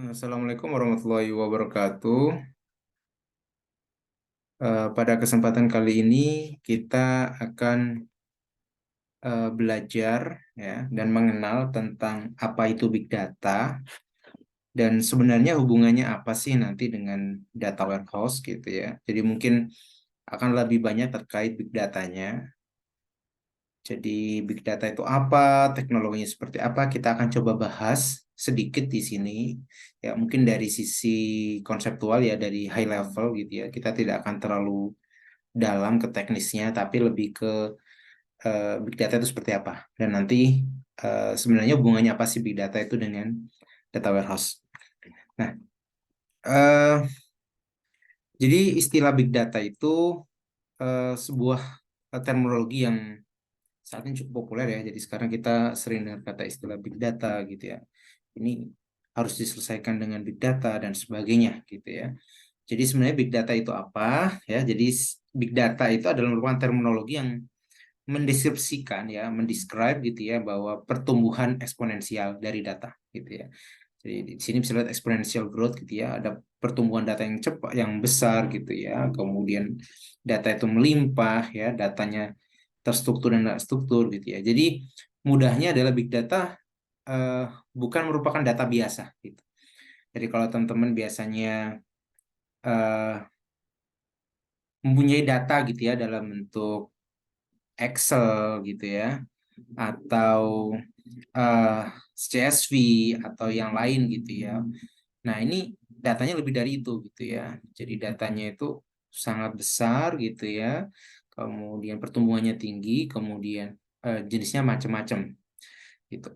Assalamualaikum warahmatullahi wabarakatuh. Pada kesempatan kali ini kita akan belajar ya dan mengenal tentang apa itu big data dan sebenarnya hubungannya apa sih nanti dengan data warehouse gitu ya. Jadi mungkin akan lebih banyak terkait big datanya. Jadi big data itu apa, teknologinya seperti apa, kita akan coba bahas sedikit di sini. Ya mungkin dari sisi konseptual ya dari high level gitu ya. Kita tidak akan terlalu dalam ke teknisnya, tapi lebih ke big data itu seperti apa. Dan nanti sebenarnya hubungannya apa sih big data itu dengan data warehouse. Nah, eh, jadi istilah big data itu sebuah terminologi yang saat ini cukup populer ya. Jadi sekarang kita sering dengar kata istilah big data gitu ya. Ini harus diselesaikan dengan big data dan sebagainya gitu ya. Jadi sebenarnya big data itu apa ya? Jadi big data itu adalah merupakan terminologi yang mendeskripsikan ya, mendescribe gitu ya bahwa pertumbuhan eksponensial dari data gitu ya. Jadi di sini bisa lihat exponential growth gitu ya, ada pertumbuhan data yang cepat, yang besar gitu ya. Kemudian data itu melimpah ya, datanya terstruktur dan tidak struktur gitu ya. Jadi mudahnya adalah big data eh, bukan merupakan data biasa gitu. Jadi kalau teman-teman biasanya eh, mempunyai data gitu ya dalam bentuk Excel gitu ya, atau eh, CSV atau yang lain gitu ya. Nah, ini datanya lebih dari itu gitu ya. Jadi datanya itu sangat besar gitu ya. Kemudian pertumbuhannya tinggi, kemudian jenisnya macam-macam gitu.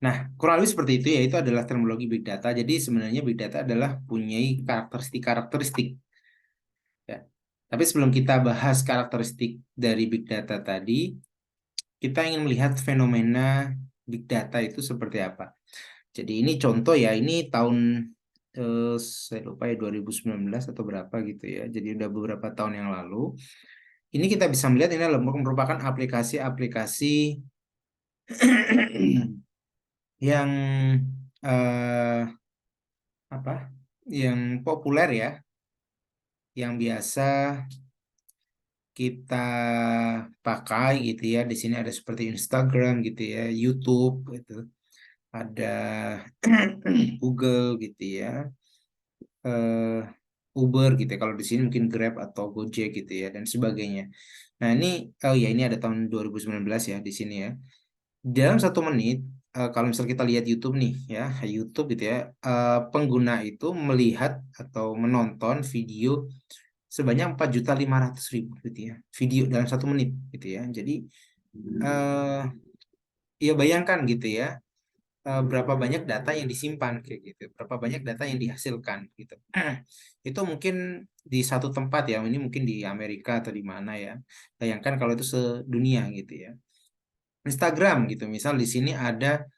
Nah, kurang lebih seperti itu ya. Itu adalah terminologi big data. Jadi sebenarnya big data adalah punyai karakteristik-karakteristik ya. Tapi sebelum kita bahas karakteristik dari big data tadi, kita ingin melihat fenomena big data itu seperti apa. Jadi ini contoh ya, ini tahun saya lupa ya 2019 atau berapa gitu ya. Jadi udah beberapa tahun yang lalu. Ini kita bisa melihat ini adalah merupakan aplikasi-aplikasi yang eh, apa? Yang populer ya, yang biasa kita pakai gitu ya. Di sini ada seperti Instagram gitu ya, YouTube gitu, ada Google gitu ya, eh, Uber gitu ya. Kalau di sini mungkin Grab atau Gojek gitu ya dan sebagainya. Nah ini oh ya ini ada tahun 2019 ya di sini ya. Dalam 1 menit kalau misal kita lihat YouTube nih ya YouTube gitu ya, pengguna itu melihat atau menonton video sebanyak 4.500.000 gitu ya video dalam 1 menit gitu ya. Jadi eh, ya bayangkan gitu ya, berapa banyak data yang disimpan kayak gitu, berapa banyak data yang dihasilkan gitu. Itu mungkin di satu tempat ya, ini mungkin di Amerika atau di mana ya. Bayangkan kalau itu sedunia gitu ya. Instagram gitu, misal di sini ada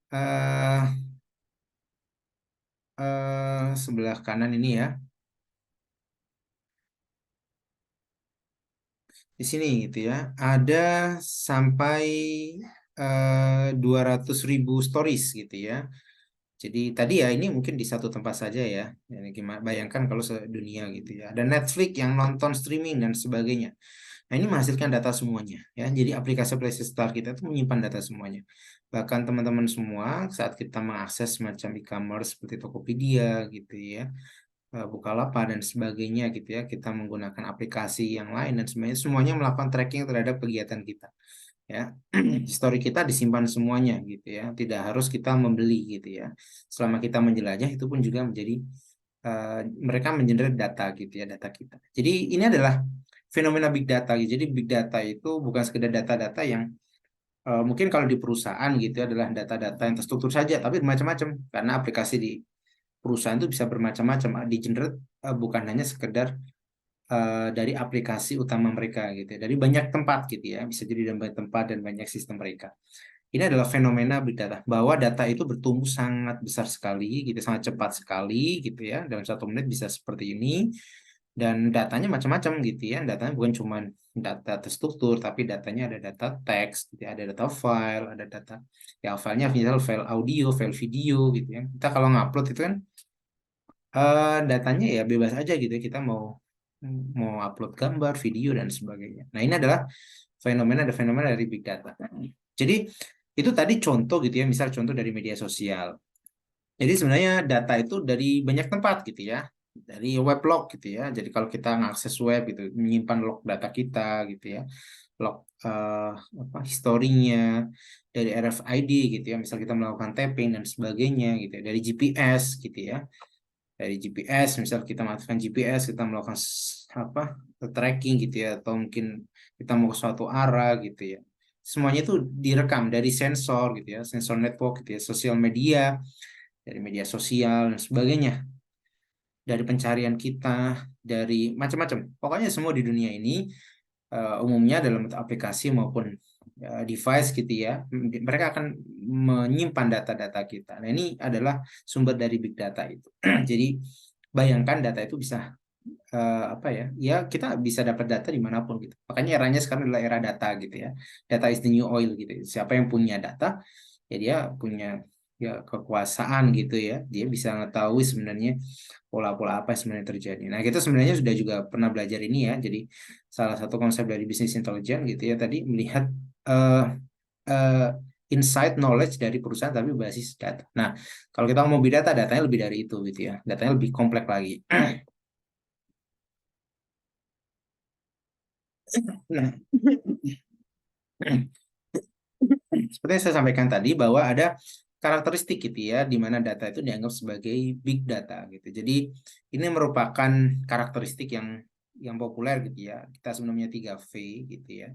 eh sebelah kanan ini ya, di sini gitu ya, ada sampai 200.000 stories gitu ya. Jadi tadi ya ini mungkin di satu tempat saja ya. Ini gimana bayangkan kalau sedunia gitu ya. Ada Netflix yang nonton streaming dan sebagainya. Nah, ini menghasilkan data semuanya ya. Jadi aplikasi-aplikasi Star kita itu menyimpan data semuanya. Bahkan teman-teman semua saat kita mengakses semacam e-commerce seperti Tokopedia gitu ya, Bukalapak dan sebagainya gitu ya, kita menggunakan aplikasi yang lain dan semuanya melakukan tracking terhadap kegiatan kita ya. Histori kita disimpan semuanya gitu ya, tidak harus kita membeli gitu ya. Selama kita menjelajah itu pun juga menjadi mereka mengenerate data gitu ya, data kita. Jadi ini adalah fenomena big data gitu. Jadi big data itu bukan sekedar data-data yang mungkin kalau di perusahaan gitu ya, adalah data-data yang terstruktur saja, tapi bermacam-macam karena aplikasi di perusahaan itu bisa bermacam-macam di generate, bukan hanya sekedar dari aplikasi utama mereka gitu ya. Dari banyak tempat gitu ya, bisa jadi dari banyak tempat dan banyak sistem mereka. Ini adalah fenomena big data bahwa data itu bertumbuh sangat besar sekali gitu, sangat cepat sekali gitu ya. Dalam 1 menit bisa seperti ini. dan datanya macam-macam gitu ya. Datanya bukan cuma data terstruktur, tapi datanya ada data teks, gitu ya, ada data file, ada data ya filenya misal file audio, file video gitu ya. Kita kalau ngupload itu kan datanya ya bebas aja gitu ya. Kita mau mau upload gambar, video dan sebagainya. Nah, ini adalah ada fenomena dari big data. Jadi itu tadi contoh gitu ya, misal contoh dari media sosial. Jadi sebenarnya data itu dari banyak tempat gitu ya, dari web log gitu ya. Jadi kalau kita ngakses web gitu, menyimpan log data kita gitu ya, log apa historinya dari RFID gitu ya. Misal kita melakukan tapping dan sebagainya gitu ya, dari GPS gitu ya. Dari GPS, misal kita mengaktifkan GPS, kita melakukan apa tracking gitu ya, atau mungkin kita mau ke suatu arah gitu ya. Semuanya itu direkam dari sensor gitu ya, sensor network gitu ya, sosial media, dari media sosial dan sebagainya, dari pencarian kita, dari macam-macam. Pokoknya semua di dunia ini umumnya dalam bentuk aplikasi maupun device gitu ya, mereka akan menyimpan data-data kita. Nah, ini adalah sumber dari big data itu. Jadi bayangkan data itu bisa apa ya? Ya kita bisa dapat data dimanapun gitu. Makanya eranya sekarang adalah era data gitu ya. Data is the new oil gitu. Siapa yang punya data, ya dia punya ya kekuasaan gitu ya. Dia bisa mengetahui sebenarnya pola-pola apa yang sebenarnya terjadi. Nah, kita sebenarnya sudah juga pernah belajar ini ya. Jadi salah satu konsep dari bisnis intelijen gitu ya tadi melihat uh, uh, insight knowledge dari perusahaan tapi berbasis data. Nah, kalau kita mau big data, datanya lebih dari itu gitu ya. Datanya lebih kompleks lagi. Nah, seperti yang saya sampaikan tadi bahwa ada karakteristik gitu ya di mana data itu dianggap sebagai big data gitu. Jadi ini merupakan karakteristik yang populer gitu ya. Kita sebelumnya 3V gitu ya.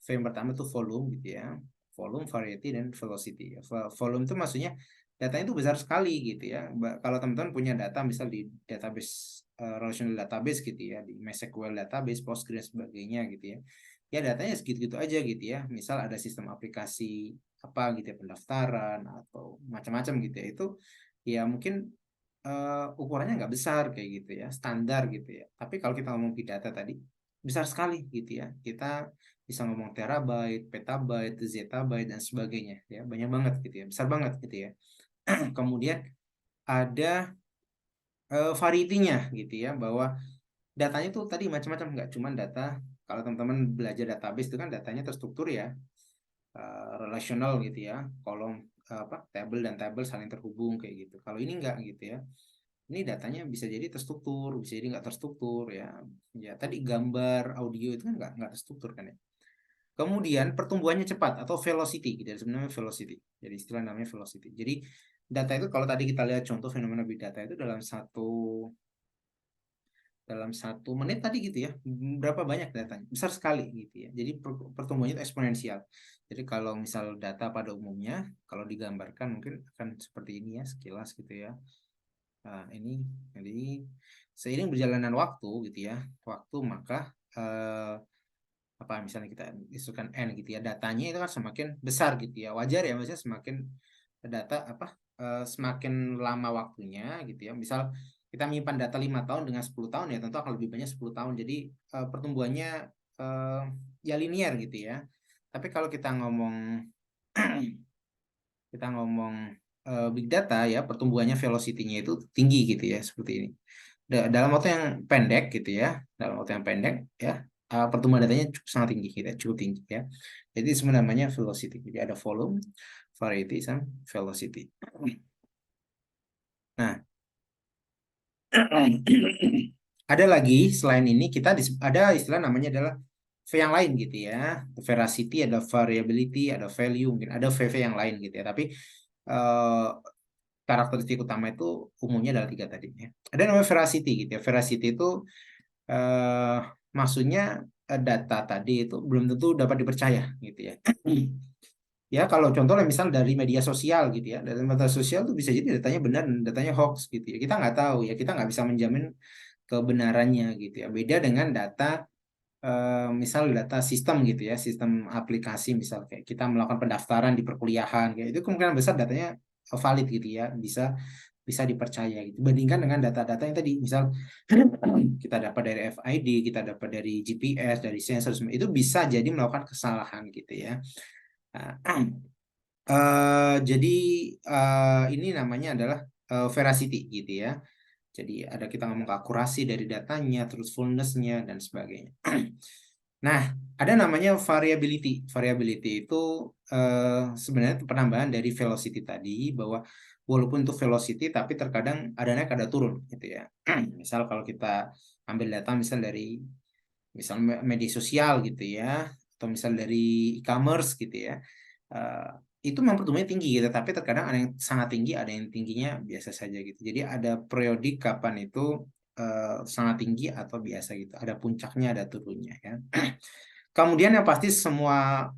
V yang pertama itu volume gitu ya. Volume, variety dan velocity. Volume itu maksudnya datanya itu besar sekali gitu ya. Kalau teman-teman punya data misal di database relational database gitu ya, di MySQL database, Postgres dan sebagainya gitu ya, ya datanya segitu-gitu aja gitu ya. Misal ada sistem aplikasi apa gitu ya, pendaftaran atau macam-macam gitu ya, itu ya mungkin ukurannya nggak besar kayak gitu ya, standar gitu ya. Tapi kalau kita ngomong big data tadi besar sekali gitu ya. Kita bisa ngomong terabyte, petabyte, zettabyte dan sebagainya ya, banyak banget gitu ya, besar banget gitu ya. Kemudian ada variety-nya gitu ya, bahwa datanya tuh tadi macam-macam, nggak cuma data. Kalau teman-teman belajar database itu kan datanya terstruktur ya, relasional gitu ya, kolom apa table dan table saling terhubung kayak gitu. Kalau ini enggak gitu ya. Ini datanya bisa jadi terstruktur, bisa jadi nggak terstruktur ya. Ya tadi gambar, audio itu kan nggak terstruktur kan ya. Kemudian pertumbuhannya cepat atau velocity gitu ya, sebenarnya velocity. Jadi istilah namanya velocity. Jadi data itu kalau tadi kita lihat contoh fenomena big data itu dalam satu menit tadi gitu ya, berapa banyak datanya, besar sekali gitu ya. Jadi pertumbuhannya itu eksponensial. Jadi kalau misal data pada umumnya kalau digambarkan mungkin akan seperti ini ya sekilas gitu ya. Nah, ini jadi seiring berjalanan waktu gitu ya, waktu maka apa misalnya kita isukan n gitu ya, datanya itu kan semakin besar gitu ya, wajar ya, maksudnya semakin data apa semakin lama waktunya gitu ya. Misal kita menyimpan data 5 tahun dengan 10 tahun ya tentu akan lebih banyak 10 tahun. Jadi pertumbuhannya eh, ya linear gitu ya. Tapi kalau kita ngomong big data ya, pertumbuhannya velocity-nya itu tinggi gitu ya, seperti ini. Dalam waktu yang pendek gitu ya, dalam waktu yang pendek ya, pertumbuhan datanya sangat tinggi gitu ya, cukup tinggi ya. Jadi sebenarnya namanya velocity. Jadi ada volume, variety, sama velocity. Nah, ada lagi selain ini kita ada istilah namanya adalah V yang lain gitu ya. Veracity, ada variability, ada value, mungkin ada VV yang lain gitu ya. Tapi eh, karakteristik utama itu umumnya adalah tiga tadi ya. Ada namanya veracity gitu ya. Veracity itu eh, maksudnya data tadi itu belum tentu dapat dipercaya gitu ya. Ya kalau contohnya misal dari media sosial gitu ya, dari media sosial tuh bisa jadi datanya benar dan datanya hoax gitu ya. Kita nggak tahu ya, kita nggak bisa menjamin kebenarannya gitu ya. Beda dengan data misal data sistem gitu ya, sistem aplikasi, misal kayak kita melakukan pendaftaran di perkuliahan kayak itu, kemungkinan besar datanya valid gitu ya, bisa bisa dipercaya gitu. Bandingkan dengan data-data yang tadi, misal kita dapat dari FID, kita dapat dari GPS, dari sensor, itu bisa jadi melakukan kesalahan gitu ya. Nah, jadi ini namanya adalah veracity gitu ya. Jadi ada kita ngomong akurasi dari datanya, truthfulness-nya dan sebagainya. Nah, ada namanya variability. Variability itu sebenarnya penambahan dari velocity tadi, bahwa walaupun itu velocity tapi terkadang ada naik ada turun gitu ya. Misal kalau kita ambil data misal dari media sosial gitu ya, atau misal dari e-commerce gitu ya. eh, itu memang pertumbuhannya tinggi gitu, tapi terkadang ada yang sangat tinggi, ada yang tingginya biasa saja gitu. Jadi ada periodik kapan itu sangat tinggi atau biasa gitu. Ada puncaknya, ada turunnya ya. Kemudian yang pasti semua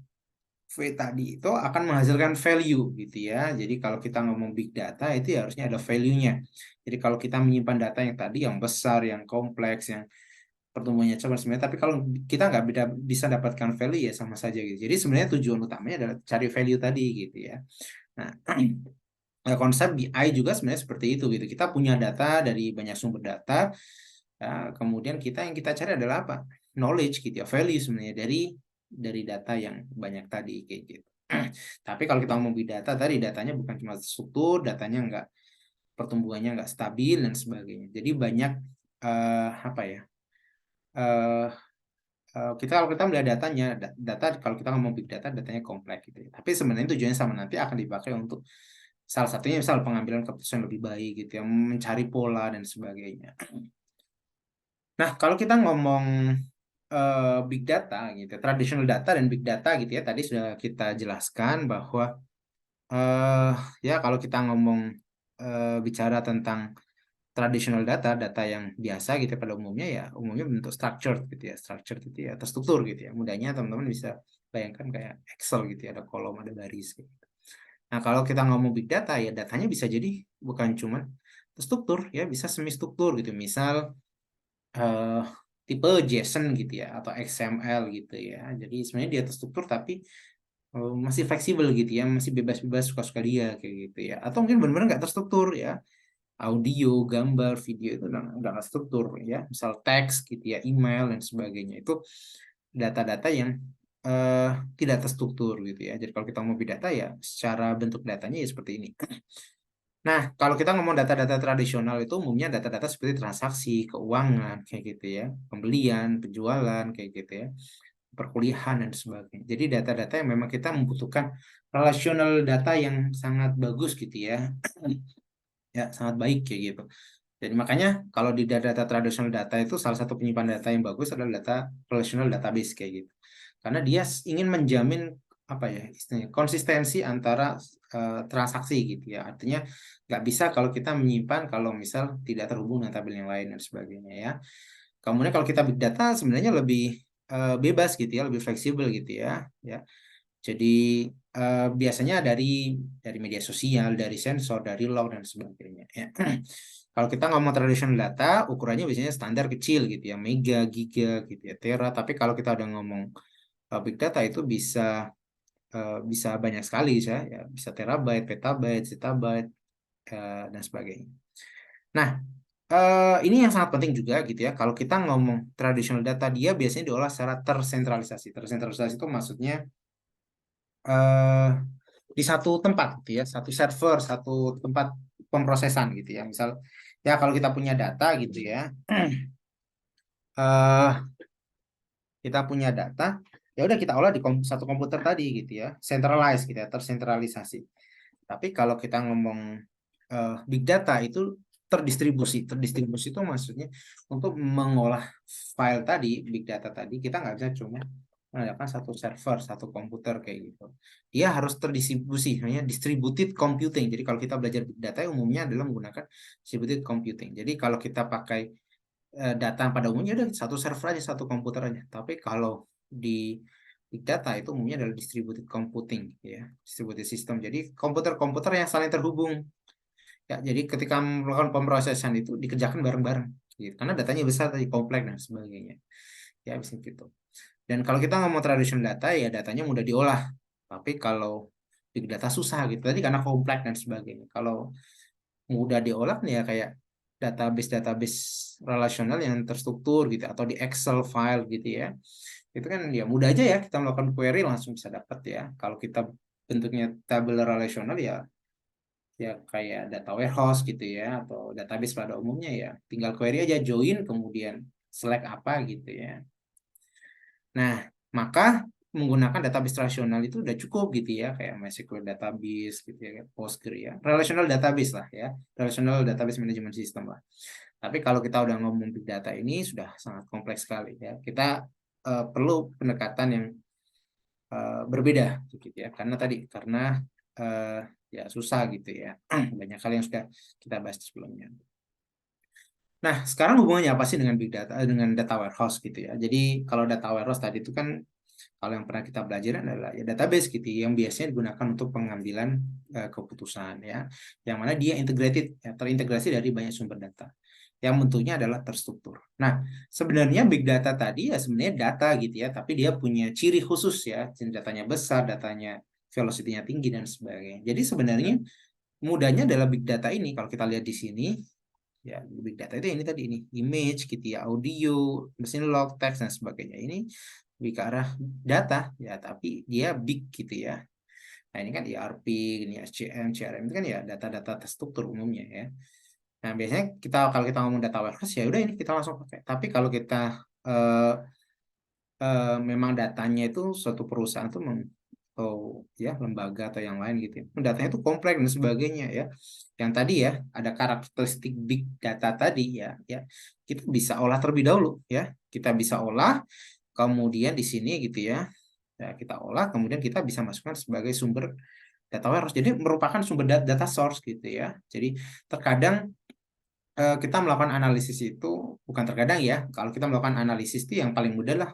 V tadi itu akan menghasilkan value gitu ya. Jadi kalau kita ngomong big data itu ya harusnya ada value-nya. Jadi kalau kita menyimpan data yang tadi yang besar, yang kompleks, yang pertumbuhannya cepat sebenarnya, tapi kalau kita nggak bisa dapatkan value ya sama saja gitu. Jadi sebenarnya tujuan utamanya adalah cari value tadi gitu ya. Nah, konsep BI juga sebenarnya seperti itu gitu. Kita punya data dari banyak sumber data, kemudian yang kita cari adalah apa? Knowledge gitu ya, value sebenarnya dari data yang banyak tadi kayak gitu. Tapi kalau kita ngomong big data tadi, datanya bukan cuma struktur, datanya nggak, pertumbuhannya nggak stabil dan sebagainya. Jadi banyak apa ya? eh kalau kita melihat datanya, data kalau kita ngomong big data, datanya kompleks gitu ya. Tapi sebenarnya tujuannya sama, nanti akan dipakai untuk salah satunya misal pengambilan keputusan lebih baik gitu ya, mencari pola dan sebagainya. Nah, kalau kita ngomong big data gitu, traditional data dan big data gitu ya, tadi sudah kita jelaskan bahwa eh ya kalau kita ngomong bicara tentang traditional data, data yang biasa gitu ya, pada umumnya ya umumnya bentuk structured gitu ya, structured gitu ya, terstruktur gitu ya. Mudahnya teman-teman bisa bayangkan kayak Excel gitu ya, ada kolom, ada baris gitu. Nah, kalau kita ngomong big data ya datanya bisa jadi bukan cuma terstruktur ya, bisa semi struktur gitu. Misal eh, tipe JSON gitu ya, atau XML gitu ya. Jadi sebenarnya dia terstruktur tapi masih fleksibel gitu ya, masih bebas-bebas suka-suka dia kayak gitu ya. Atau mungkin benar-benar nggak terstruktur ya, audio, gambar, video itu udah nggak struktur ya. Misal teks gitu ya, email dan sebagainya, itu data-data yang eh, tidak terstruktur gitu ya. Jadi kalau kita mau big data ya secara bentuk datanya ya seperti ini. Nah, kalau kita ngomong data-data tradisional itu umumnya data-data seperti transaksi, keuangan kayak gitu ya, pembelian, penjualan kayak gitu ya, perkuliahan dan sebagainya. Jadi data-data yang memang kita membutuhkan relational data yang sangat bagus gitu ya. Ya, sangat baik kayak gitu. Jadi makanya kalau di data tradisional data itu salah satu penyimpan data yang bagus adalah data relational database kayak gitu. Karena dia ingin menjamin apa ya istilahnya konsistensi antara transaksi gitu ya. Artinya nggak bisa kalau kita menyimpan kalau misal tidak terhubung dengan tabel yang lain dan sebagainya ya. Kemudian kalau kita big data sebenarnya lebih bebas gitu ya, lebih fleksibel gitu ya. Ya. Jadi biasanya dari media sosial, dari sensor, dari log dan sebagainya. Ya. Kalau kita ngomong traditional data, ukurannya biasanya standar kecil gitu ya, mega, giga gitu ya, tera. Tapi kalau kita udah ngomong big data itu bisa banyak sekali ya, bisa terabyte, petabyte, zettabyte dan sebagainya. Nah, ini yang sangat penting juga gitu ya. Kalau kita ngomong traditional data, dia biasanya diolah secara tersentralisasi. Tersentralisasi itu maksudnya eh, di satu tempat gitu ya, satu server, satu tempat pemrosesan gitu ya. Misal ya kalau kita punya data gitu ya, eh kita punya data, ya udah kita olah di satu komputer tadi gitu ya, centralized gitu ya, tersentralisasi. Tapi kalau kita ngomong big data itu terdistribusi. Terdistribusi itu maksudnya untuk mengolah file tadi, big data tadi, kita nggak bisa cuma menggunakan satu server, satu komputer kayak gitu. Dia harus terdistribusi, namanya distributed computing. Jadi kalau kita belajar big data umumnya adalah menggunakan distributed computing. Jadi kalau kita pakai data pada umumnya udah satu server aja, satu komputer aja. Tapi kalau di big data itu umumnya adalah distributed computing ya, distributed system. Jadi komputer-komputer yang saling terhubung. Ya, jadi ketika melakukan pemrosesan itu dikerjakan bareng-bareng gitu. Karena datanya besar tadi, kompleks dan sebagainya. Ya, bisa gitu. Dan kalau kita ngomong traditional data ya datanya mudah diolah. Tapi kalau big data susah gitu. Tadi karena kompleks dan sebagainya. Kalau mudah diolah nih ya kayak database relasional yang terstruktur gitu atau di Excel file gitu ya. Itu kan ya mudah aja ya kita melakukan query langsung bisa dapat ya. Kalau kita bentuknya tabular relasional ya kayak data warehouse gitu ya atau database pada umumnya ya tinggal query aja join kemudian select apa gitu ya. Nah, maka menggunakan database relasional itu udah cukup gitu ya, kayak MySQL database gitu ya, Postgre ya, relational database lah ya, relational database management system lah. Tapi kalau kita udah ngomong big data ini sudah sangat kompleks sekali ya. Kita perlu pendekatan yang berbeda gitu ya, karena ya susah gitu ya, banyak hal yang sudah kita bahas sebelumnya. Nah, sekarang hubungannya apa sih dengan big data, dengan data warehouse gitu ya. Jadi kalau data warehouse tadi itu kan kalau yang pernah kita belajar adalah ya database gitu yang biasanya digunakan untuk pengambilan keputusan ya, yang mana dia integrated ya, terintegrasi dari banyak sumber data yang bentuknya adalah terstruktur. Nah, sebenarnya big data tadi ya sebenarnya data gitu ya, tapi dia punya ciri khusus ya, datanya besar, datanya velocity-nya tinggi dan sebagainya. Jadi sebenarnya mudahnya adalah big data ini kalau kita lihat di sini ya big data itu ini tadi ini image gitu ya, audio, mesin log, teks dan sebagainya. Ini lebih ke arah data ya, tapi dia big gitu ya. Nah ini kan ERP, ini SCM, CRM itu kan ya data-data terstruktur umumnya ya. Nah biasanya kalau kita ngomong data warehouse ya udah ini kita langsung pakai. Tapi kalau kita eh, memang datanya itu suatu perusahaan itu atau ya lembaga atau yang lain gitu ya. Datanya itu kompleks dan sebagainya ya. Yang tadi ya ada karakteristik big data tadi ya kita bisa olah terlebih dahulu ya. Kita bisa olah kemudian di sini gitu ya. Ya kita olah kemudian kita bisa masukkan sebagai sumber data warehouse. Jadi merupakan sumber data source gitu ya. Jadi terkadang kita melakukan analisis itu bukan terkadang ya. Kalau kita melakukan analisis itu yang paling mudah lah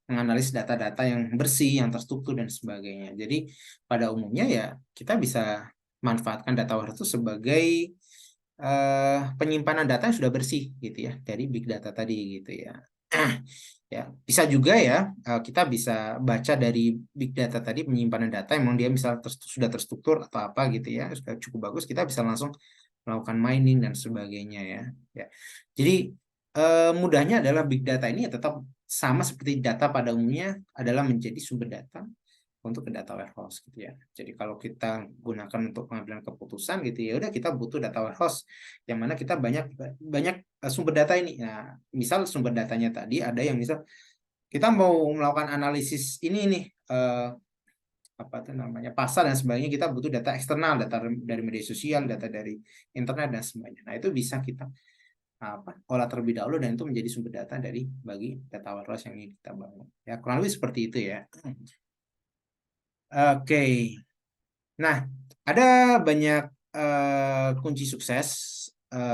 menganalisis data-data yang bersih, yang terstruktur dan sebagainya. Jadi pada umumnya ya kita bisa manfaatkan data warehouse itu sebagai penyimpanan data yang sudah bersih gitu ya dari big data tadi gitu ya. Ya, bisa juga ya kita bisa baca dari big data tadi penyimpanan data emang dia misal sudah terstruktur atau apa gitu ya, sudah cukup bagus kita bisa langsung melakukan mining dan sebagainya ya. Ya. Jadi mudahnya adalah big data ini ya tetap sama seperti data pada umumnya adalah menjadi sumber data untuk ke data warehouse gitu ya. Jadi kalau kita gunakan untuk pengambilan keputusan gitu ya udah kita butuh data warehouse yang mana kita banyak banyak sumber data ini. Nah, misal sumber datanya tadi ada yang misal kita mau melakukan analisis ini nih apa itu namanya pasar dan sebagainya kita butuh data eksternal, data dari media sosial, data dari internet dan sebagainya. Nah, itu bisa kita olah terlebih dahulu dan itu menjadi sumber data dari bagi data warehouse yang ingin kita bangun. Ya, kurang lebih seperti itu ya. Oke. Nah, ada banyak kunci sukses,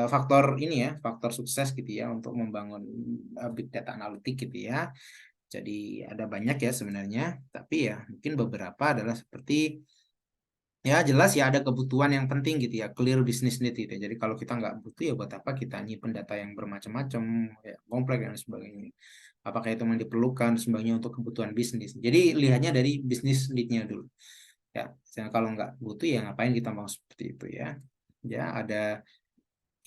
faktor ini ya, faktor sukses gitu ya untuk membangun big data analytic gitu ya. Jadi ada banyak ya sebenarnya, tapi ya mungkin beberapa adalah seperti ya jelas ya ada kebutuhan yang penting gitu ya, clear business need gitu ya. Jadi kalau kita nggak butuh ya buat apa kita nyimpen data yang bermacam-macam, ya, kompleks dan sebagainya. Apakah itu memang diperlukan sebagainya untuk kebutuhan bisnis. Jadi lihatnya dari bisnis need-nya dulu. Ya, misalnya kalau nggak butuh ya ngapain kita mau seperti itu ya. Ya ada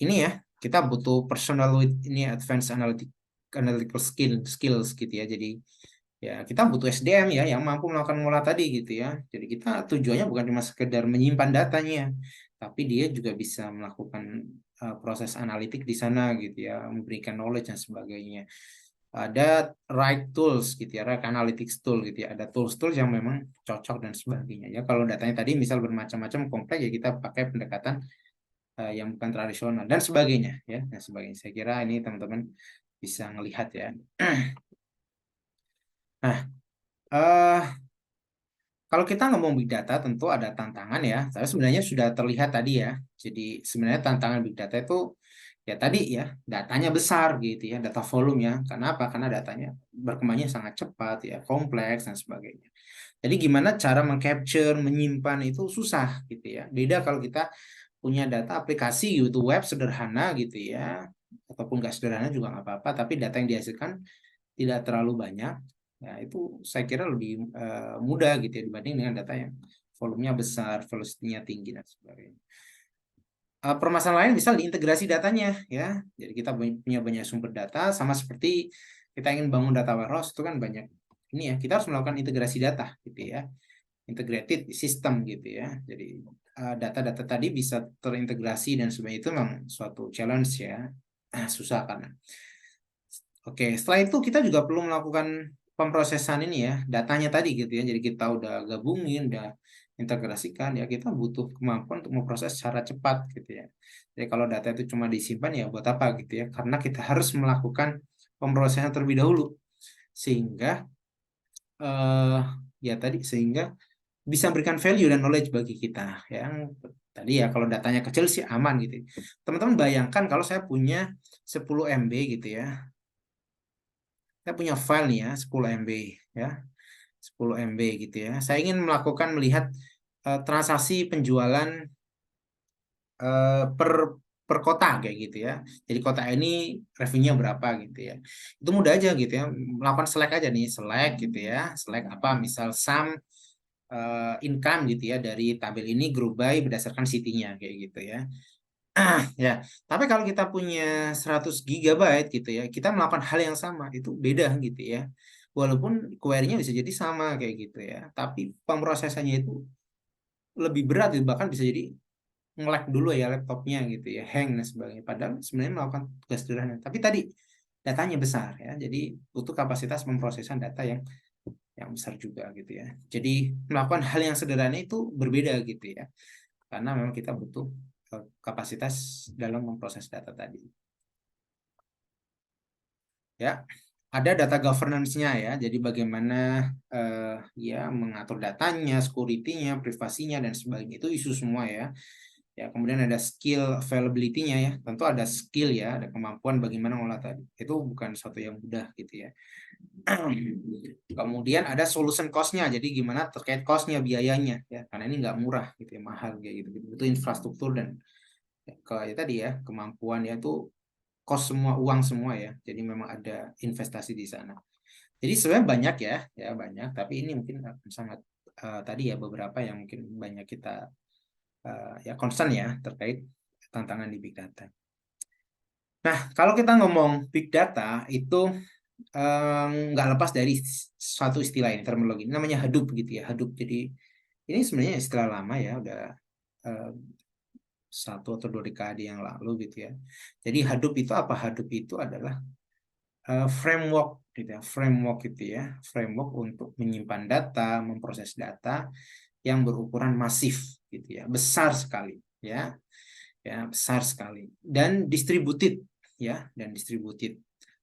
ini ya kita butuh personal with ini advanced analytical skills gitu ya. Jadi ya kita butuh SDM ya yang mampu melakukan ngolah tadi gitu ya. Jadi kita tujuannya bukan cuma sekedar menyimpan datanya, tapi dia juga bisa melakukan proses analitik di sana gitu ya, memberikan knowledge dan sebagainya. Ada right tools gitu ya, right analytics tool gitu ya. Ada tools-tools yang memang cocok dan sebagainya. Ya kalau datanya tadi misal bermacam-macam kompleks ya kita pakai pendekatan yang bukan tradisional dan sebagainya ya, dan sebagainya. Saya kira ini teman-teman bisa melihat ya. Nah, eh kalau kita ngomong big data tentu ada tantangan ya. Tapi sebenarnya sudah terlihat tadi ya. Jadi sebenarnya tantangan big data itu ya tadi ya datanya besar gitu ya, data volume ya. Karena apa? Karena datanya berkembangnya sangat cepat ya, kompleks dan sebagainya. Jadi gimana cara mengcapture, menyimpan itu susah gitu ya. Beda kalau kita punya data aplikasi gitu, web sederhana gitu ya, ataupun nggak sederhana juga nggak apa-apa. Tapi data yang dihasilkan tidak terlalu banyak, ya itu saya kira lebih mudah gitu ya dibanding dengan data yang volumenya besar, velocity-nya tinggi dan sebagainya. Permasalahan lain misal di integrasi datanya ya. Jadi kita punya banyak sumber data, sama seperti kita ingin bangun data warehouse itu kan banyak ini ya, kita harus melakukan integrasi data gitu ya. Integrated system gitu ya. Jadi data-data tadi bisa terintegrasi dan sebagainya, itu memang suatu challenge ya. Susah karena. Oke, setelah itu kita juga perlu melakukan pemrosesan ini ya, datanya tadi gitu ya. Jadi kita udah gabungin, udah integrasikan ya, kita butuh kemampuan untuk memproses secara cepat gitu ya. Jadi kalau data itu cuma disimpan ya buat apa gitu ya? Karena kita harus melakukan pemrosesan terlebih dahulu sehingga eh ya tadi sehingga bisa memberikan value dan knowledge bagi kita. Yang tadi ya, kalau datanya kecil sih aman gitu. Teman-teman bayangkan kalau saya punya 10 MB gitu ya. Saya punya file nih ya, 10 MB ya. 10 MB gitu ya. Saya ingin melihat transaksi penjualan per kota kayak gitu ya. Jadi kota ini revenue berapa gitu ya. Itu mudah aja gitu ya. Melakukan select aja nih, select gitu ya. Select apa? Misal sum income gitu ya dari tabel ini, group by berdasarkan city-nya kayak gitu ya. Ya, tapi kalau kita punya 100 gigabyte gitu ya, kita melakukan hal yang sama, itu beda gitu ya. Walaupun query-nya bisa jadi sama kayak gitu ya, tapi pemrosesannya itu lebih berat gitu. Bahkan bisa jadi nge-lag dulu ya laptopnya gitu ya, hang dan sebagainya. Padahal sebenarnya melakukan tugas sederhana. Tapi tadi datanya besar ya, jadi butuh kapasitas pemrosesan data yang besar juga gitu ya. Jadi melakukan hal yang sederhana itu berbeda gitu ya, karena memang kita butuh kapasitas dalam memproses data tadi. Ya, ada data governance-nya ya. Jadi bagaimana ya mengatur datanya, security-nya, privasinya dan sebagainya, itu isu semua ya. Ya, kemudian ada skill availability-nya ya. Tentu ada skill ya, ada kemampuan bagaimana mengolah tadi. Itu bukan sesuatu yang mudah gitu ya. Kemudian ada solution cost-nya. Jadi gimana terkait cost-nya, biayanya ya. Karena ini nggak murah gitu ya, mahal kayak gitu. Itu infrastruktur dan ya tadi ya, kemampuan ya, itu cost semua, uang semua ya. Jadi memang ada investasi di sana. Jadi sebenarnya banyak ya, ya banyak. Tapi ini mungkin sangat tadi ya beberapa yang mungkin banyak kita ya concern ya terkait tantangan di big data. Nah, kalau kita ngomong big data itu nggak lepas dari suatu istilah ini, terminologi ini namanya Hadoop gitu ya, Hadoop. Jadi ini sebenarnya istilah lama ya, udah eh, 1 atau 2 dekade yang lalu gitu ya. Jadi Hadoop itu apa? Hadoop itu adalah framework gitu ya, framework gitu ya, framework untuk menyimpan data, memproses data yang berukuran masif gitu ya, besar sekali ya, ya besar sekali dan distributed ya, dan distributed,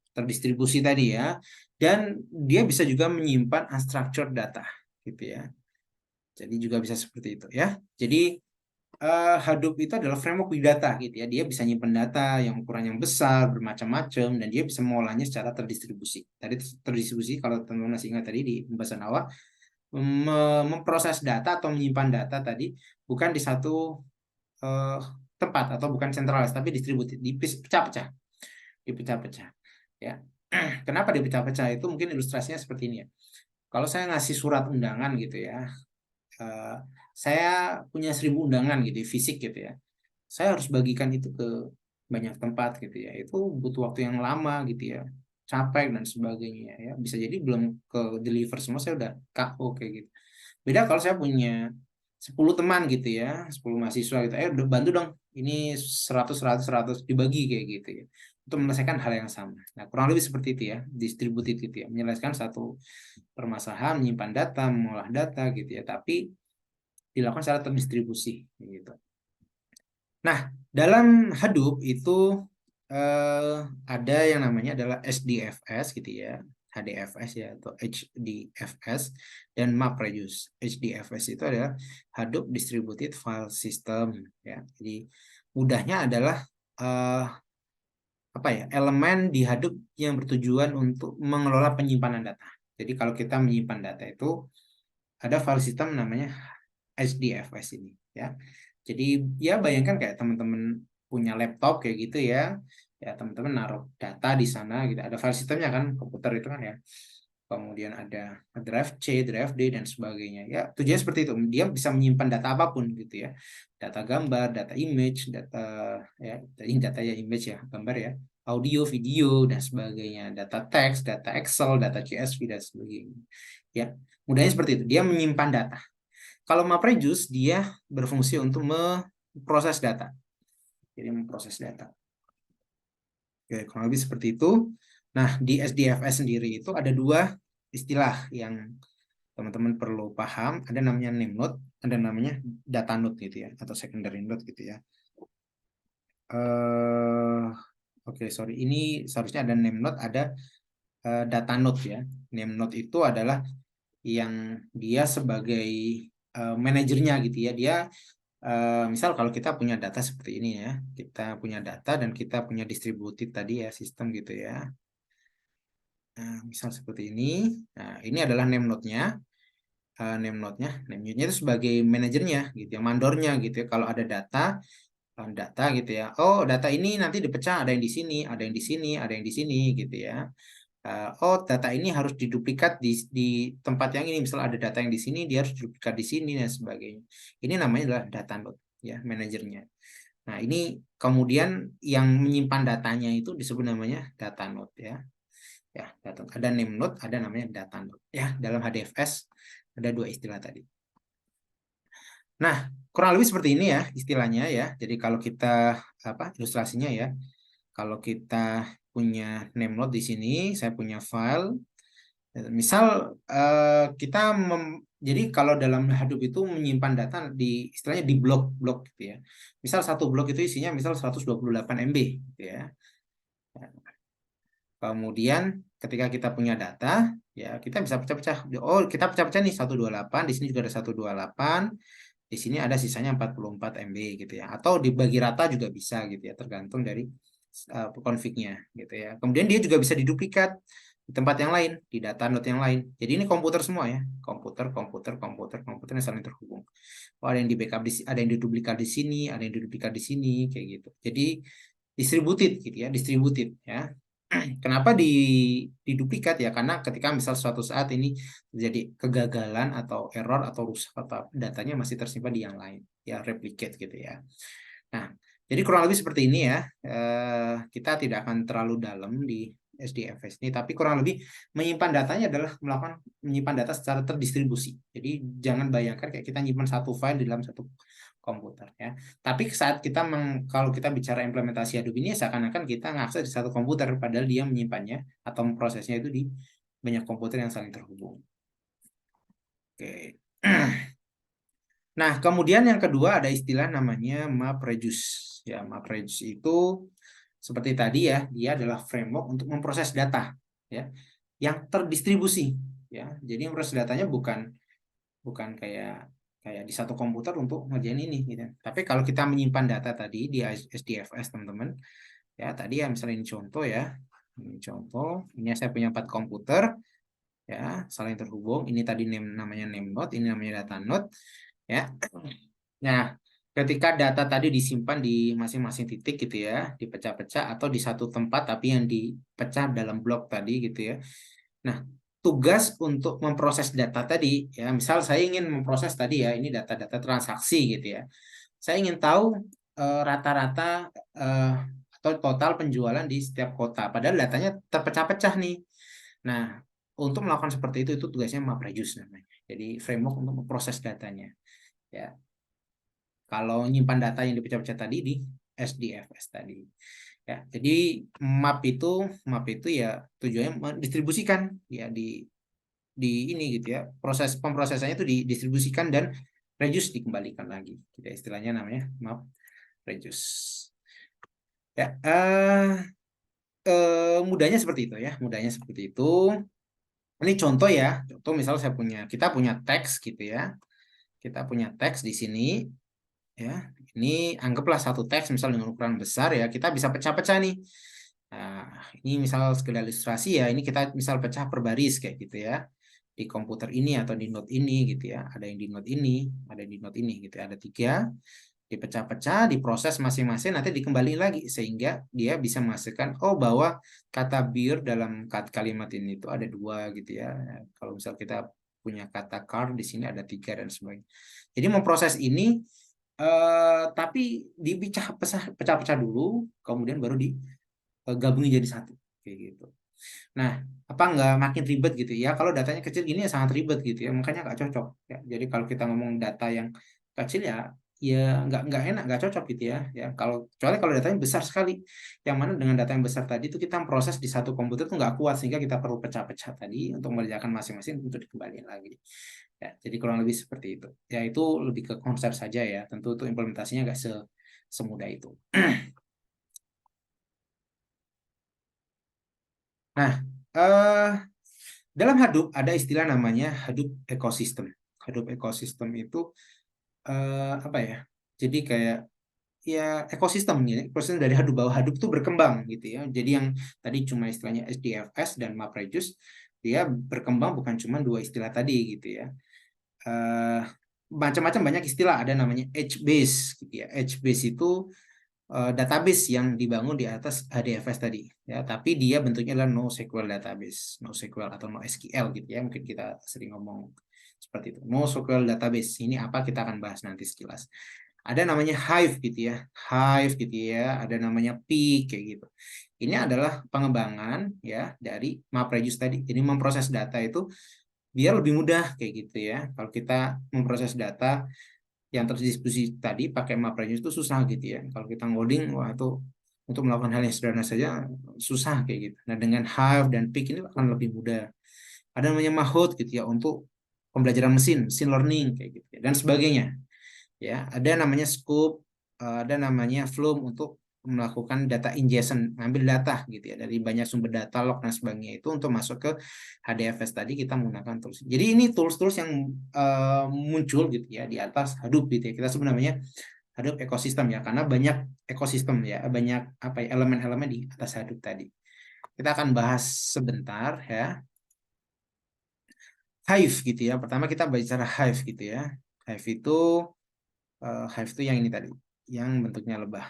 terdistribusi tadi ya, dan dia bisa juga menyimpan unstructured data gitu ya. Jadi juga bisa seperti itu ya. Jadi Hadoop itu adalah framework big data gitu ya. Dia bisa nyimpen data yang ukuran yang besar, bermacam-macam, dan dia bisa mengolahnya secara terdistribusi. Tadi terdistribusi, kalau teman-teman masih ingat tadi di pembahasan awal, memproses data atau menyimpan data tadi bukan di satu eh, tempat atau bukan sentralis, tapi distribusi, dipecah-pecah, dipecah-pecah. Ya, kenapa dipecah-pecah? Itu mungkin ilustrasinya seperti ini ya. Kalau saya ngasih surat undangan gitu ya, eh, saya punya 1.000 undangan gitu, fisik gitu ya. Saya harus bagikan itu ke banyak tempat gitu ya. Itu butuh waktu yang lama gitu ya. Capek dan sebagainya ya. Bisa jadi belum ke deliver semua, saya udah KO kayak gitu. Beda kalau saya punya 10 teman gitu ya, 10 mahasiswa gitu. Udah bantu dong. Ini 100 100 100 dibagi kayak gitu ya. Untuk menyelesaikan hal yang sama. Nah, kurang lebih seperti itu ya, distributed gitu ya. Menyelesaikan satu permasalahan, menyimpan data, mengolah data gitu ya. Tapi dilakukan secara terdistribusi gitu. Nah, dalam Hadoop itu ada yang namanya adalah HDFS gitu ya, HDFS ya, atau HDFS dan MapReduce. HDFS itu adalah Hadoop Distributed File System ya. Jadi mudahnya adalah eh, apa ya, elemen di Hadoop yang bertujuan untuk mengelola penyimpanan data. Jadi kalau kita menyimpan data itu ada file system namanya HDFS ini ya. Jadi ya bayangkan kayak teman-teman punya laptop kayak gitu ya. Ya teman-teman naruh data di sana gitu. Ada file sistemnya kan, komputer itu kan ya. kemudian ada drive C, drive D, dan sebagainya. Ya, tujuannya seperti itu. Dia bisa menyimpan data apapun gitu ya. Data gambar, data image, data ya, ini data ya image ya, gambar ya, audio, video, dan sebagainya. Data teks, data Excel, data CSV, dan sebagainya. Ya, mudahnya seperti itu. Dia menyimpan data. Kalau MapReduce, dia berfungsi untuk memproses data. Jadi memproses data. Oke, kurang lebih seperti itu. Nah, di SDFS sendiri itu ada dua istilah yang teman-teman perlu paham. Ada namanya name node, ada namanya data node gitu ya, atau secondary node gitu ya. Oke, sorry. Ini seharusnya ada name node, ada data node ya. Name node itu adalah yang dia sebagai manajernya gitu ya. Dia misal kalau kita punya data seperti ini ya, kita punya data dan kita punya distributed tadi ya, sistem gitu ya. Nah, misal seperti ini. Nah, ini adalah name node-nya. Name node-nya itu sebagai manajernya gitu ya, mandornya gitu ya. Kalau ada data gitu ya. Oh, data ini nanti dipecah, ada yang di sini, ada yang di sini, ada yang di sini gitu ya. Oh, data ini harus diduplikat di tempat yang ini. Misal ada data yang di sini, dia harus diduplikat di sini dan sebagainya. Ini namanya adalah data node ya, manajernya. Nah, ini kemudian yang menyimpan datanya itu disebut namanya data node ya. Ya, ada name node, ada namanya data node. Ya, dalam HDFS ada dua istilah tadi. Nah, kurang lebih seperti ini ya istilahnya ya. Jadi kalau kita ilustrasinya ya, kalau kita punya name node di sini, saya punya file. Misal kita jadi kalau dalam Hadoop itu menyimpan data di istilahnya di blok-blok gitu ya. Misal satu blok itu isinya misal 128 MB gitu ya. Kemudian ketika kita punya data, ya kita bisa pecah-pecah. Oh, kita pecah-pecah nih 128, di sini juga ada 128, di sini ada sisanya 44 MB gitu ya. Atau dibagi rata juga bisa gitu ya, tergantung dari config-nya gitu ya. Kemudian dia juga bisa diduplikat di tempat yang lain, di data node yang lain. Jadi ini komputer semua ya, komputer yang saling terhubung. Oh, ada yang di backup ada yang diduplikat di sini, ada yang diduplikat di sini kayak gitu. Jadi distributed gitu ya, distributed ya. Kenapa diduplikat ya? Karena ketika misal suatu saat ini terjadi kegagalan atau error atau rusak atau datanya masih tersimpan di yang lain, ya replicate gitu ya. Nah, jadi kurang lebih seperti ini ya. Kita tidak akan terlalu dalam di SDFS ini, tapi kurang lebih menyimpan datanya adalah menyimpan data secara terdistribusi. Jadi jangan bayangkan kayak kita menyimpan satu file di dalam satu komputer ya. Tapi saat kita kalau kita bicara implementasi Hadoop ini seakan-akan kita mengakses di satu komputer padahal dia menyimpannya atau memprosesnya itu di banyak komputer yang saling terhubung. Oke. Nah, kemudian yang kedua ada istilah namanya MapReduce. Ya, MapReduce itu seperti tadi ya, dia adalah framework untuk memproses data ya yang terdistribusi ya. Jadi memproses datanya bukan kayak di satu komputer untuk ngerjain ini gitu. Tapi kalau kita menyimpan data tadi di SDFS teman-teman, ya tadi ya misalnya ini contoh ya. Ini contoh, ini saya punya 4 komputer ya, saling terhubung. Ini tadi namanya name node, ini namanya data node ya. Nah, ketika data tadi disimpan di masing-masing titik gitu ya, dipecah-pecah atau di satu tempat tapi yang dipecah dalam blok tadi gitu ya. Nah, tugas untuk memproses data tadi ya, misal saya ingin memproses tadi ya, ini data-data transaksi gitu ya. Saya ingin tahu rata-rata atau total penjualan di setiap kota, padahal datanya terpecah-pecah nih. Nah, untuk melakukan seperti itu tugasnya MapReduce namanya. Jadi framework untuk memproses datanya. Ya, kalau nyimpan data yang dipecah-pecah tadi di SDFS tadi. Ya, jadi map itu ya tujuannya mendistribusikan ya di ini gitu ya. Proses pemrosesannya itu didistribusikan dan reduce dikembalikan lagi. Gitu ya, istilahnya namanya map reduce. Ya, mudahnya seperti itu ya, mudahnya seperti itu. Ini contoh ya, contoh misal kita punya teks gitu ya. Kita punya teks di sini ya. Ini anggaplah satu teks misal dengan ukuran besar ya, kita bisa pecah-pecah nih. Nah, ini misal sekedar ilustrasi ya, ini kita misal pecah per baris kayak gitu ya. Di komputer ini atau di node ini gitu ya. Ada yang di node ini, ada yang di node ini gitu ya. Ada 3. dipecah-pecah, diproses masing-masing, nanti dikembaliin lagi sehingga dia bisa menghasilkan bahwa kata beer dalam kalimat ini itu ada dua gitu ya. Kalau misal kita punya kata car di sini ada tiga dan sebagainya. Jadi memproses ini tapi dipecah-pecah dulu, kemudian baru digabungin jadi satu kayak gitu. Nah, apa nggak makin ribet gitu ya? Kalau datanya kecil gini ya sangat ribet gitu ya, makanya nggak cocok ya. Jadi kalau kita ngomong data yang kecil ya, ya nggak enak, nggak cocok gitu ya. Ya kalau kecuali kalau datanya besar sekali, yang mana dengan data yang besar tadi itu kita proses di satu komputer tuh nggak kuat sehingga kita perlu pecah-pecah tadi untuk mengerjakan masing-masing untuk dikembalikan lagi. Ya, jadi kurang lebih seperti itu. Ya itu lebih ke konsep saja ya. Tentu untuk implementasinya nggak semudah itu. Nah, eh, dalam Hadoop ada istilah namanya Hadoop ecosystem. Hadoop ecosystem itu apa ya? Jadi kayak ya ekosistem ya, ekosistem dari Hadoop, bahwa Hadoop itu berkembang gitu ya. Jadi yang tadi cuma istilahnya HDFS dan MapReduce, dia berkembang bukan cuma dua istilah tadi gitu ya. Eh, Macam-macam banyak istilah, ada namanya HBase gitu ya. HBase itu database yang dibangun di atas HDFS tadi ya, tapi dia bentuknya adalah NoSQL database, NoSQL atau NoSQL gitu ya, mungkin kita sering ngomong seperti itu. NoSQL database ini apa, kita akan bahas nanti sekilas. Ada namanya Hive gitu ya, Hive gitu ya, ada namanya Peak kayak gitu. Ini adalah pengembangan ya dari MapReduce tadi. Jadi memproses data itu biar lebih mudah kayak gitu ya. Kalau kita memproses data yang terdistribusi tadi pakai MapReduce itu susah gitu ya. Kalau kita ngoding, wah itu untuk melakukan hal yang sederhana saja susah kayak gitu. Nah dengan Hive dan Peak ini akan lebih mudah. Ada namanya Mahout gitu ya untuk pembelajaran mesin, machine learning kayak gitu ya, dan sebagainya. Ya, ada namanya Scoop, ada namanya Flume untuk melakukan data ingestion, ngambil data gitu ya dari banyak sumber data, log dan sebagainya itu untuk masuk ke HDFS tadi kita menggunakan tools. Jadi ini tools-tools yang muncul gitu ya di atas Hadoop gitu ya. Kita sebenarnya Hadoop ekosistem ya, karena banyak ekosistem ya, banyak apa ya, elemen-elemen di atas Hadoop tadi. Kita akan bahas sebentar ya. Hive gitu ya. Pertama kita bicara Hive gitu ya. Hive itu Hive itu yang ini tadi, yang bentuknya lebah.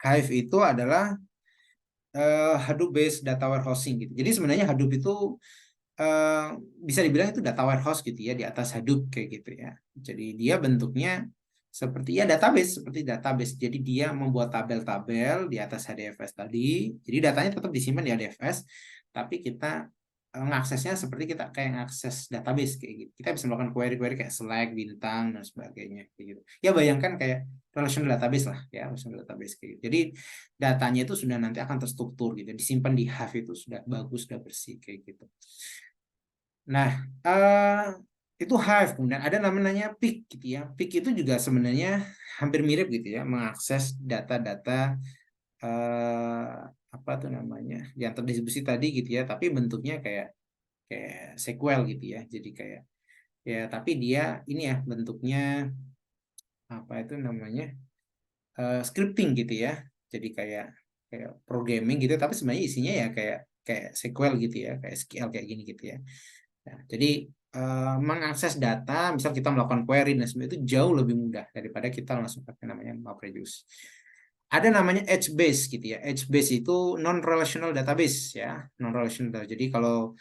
Hive itu adalah Hadoop based data warehousing gitu. Jadi sebenarnya Hadoop itu eh, bisa dibilang itu data warehouse gitu ya di atas Hadoop kayak gitu ya. Jadi dia bentuknya seperti ya database, seperti database. Jadi dia membuat tabel-tabel di atas HDFS tadi. Jadi datanya tetap disimpan di HDFS, tapi kita mengaksesnya seperti kita kayak ngakses database kayak gitu. Kita bisa melakukan query-query kayak select, bintang dan sebagainya kayak gitu. Ya bayangkan kayak relational database lah ya, relational database kayak gitu. Jadi datanya itu sudah nanti akan terstruktur gitu, disimpan di Hive itu sudah bagus, sudah bersih kayak gitu. Nah, itu Hive. Kemudian ada namanya Peak gitu ya. Peak itu juga sebenarnya hampir mirip gitu ya, mengakses data-data eh, apa tuh namanya, yang terdistribusi tadi gitu ya, tapi bentuknya kayak kayak SQL gitu ya. Jadi kayak ya, tapi dia ini ya bentuknya apa itu namanya scripting gitu ya. Jadi kayak kayak programming gitu, tapi sebenarnya isinya ya kayak kayak SQL gitu ya, kayak SQL kayak gini gitu ya. Nah, jadi mengakses data, misal kita melakukan query dan sebagainya itu jauh lebih mudah daripada kita langsung pakai namanya MapReduce. Ada namanya H-base gitu ya. H-base itu non-relational database ya, non-relational. Jadi kalau